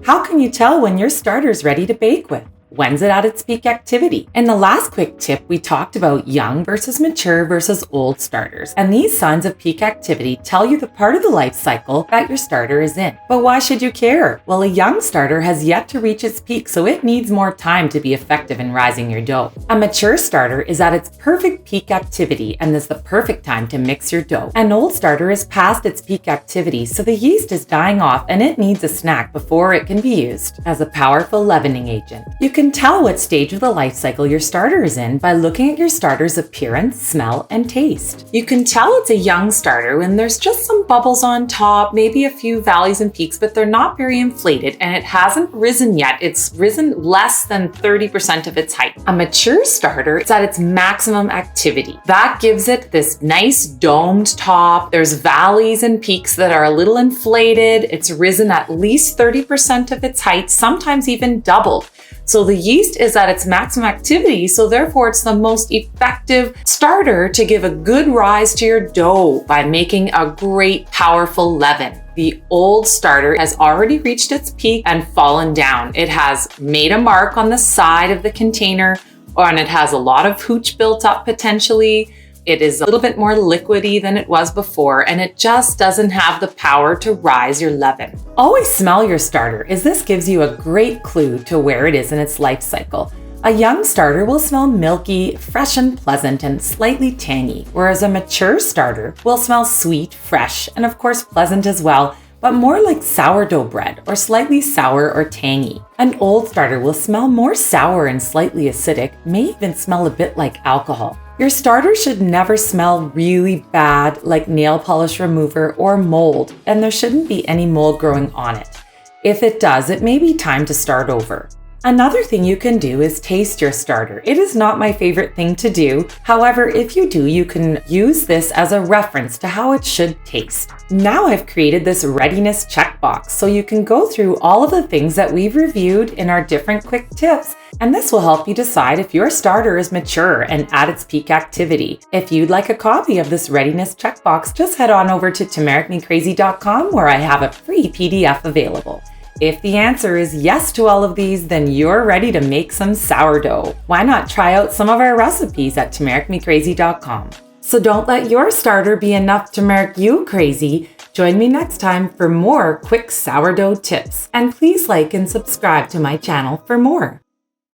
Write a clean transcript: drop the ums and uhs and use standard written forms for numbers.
How can you tell when your starter's ready to bake with? When's it at its peak activity? In the last quick tip, we talked about young versus mature versus old starters. And these signs of peak activity tell you the part of the life cycle that your starter is in. But why should you care? Well, a young starter has yet to reach its peak, so it needs more time to be effective in rising your dough. A mature starter is at its perfect peak activity and is the perfect time to mix your dough. An old starter is past its peak activity, so the yeast is dying off and it needs a snack before it can be used as a powerful leavening agent. You can tell what stage of the life cycle your starter is in by looking at your starter's appearance, smell, and taste. You can tell it's a young starter when there's just some bubbles on top, maybe a few valleys and peaks, but they're not very inflated and it hasn't risen yet. It's risen less than 30% of its height. A mature starter is at its maximum activity. That gives it this nice domed top. There's valleys and peaks that are a little inflated. It's risen at least 30% of its height, sometimes even doubled. So the yeast is at its maximum activity, so therefore it's the most effective starter to give a good rise to your dough by making a great, powerful leaven. The old starter has already reached its peak and fallen down. It has made a mark on the side of the container, and it has a lot of hooch built up potentially. It is a little bit more liquidy than it was before, and it just doesn't have the power to rise your leaven. Always smell your starter, as this gives you a great clue to where it is in its life cycle. A young starter will smell milky, fresh and pleasant, and slightly tangy, whereas a mature starter will smell sweet, fresh, and of course pleasant as well, but more like sourdough bread or slightly sour or tangy. An old starter will smell more sour and slightly acidic, may even smell a bit like alcohol. Your starter should never smell really bad like nail polish remover or mold, and there shouldn't be any mold growing on it. If it does, it may be time to start over. Another thing you can do is taste your starter. It is not my favorite thing to do. However, if you do, you can use this as a reference to how it should taste. Now I've created this readiness checkbox, so you can go through all of the things that we've reviewed in our different quick tips, and this will help you decide if your starter is mature and at its peak activity. If you'd like a copy of this readiness checkbox, just head on over to TUMERICMeCrazy.com where I have a free PDF available. If the answer is yes to all of these, then you're ready to make some sourdough. Why not try out some of our recipes at TUMERICMeCrazy.com? So don't let your starter be enough to make you crazy. Join me next time for more quick sourdough tips. And please like and subscribe to my channel for more.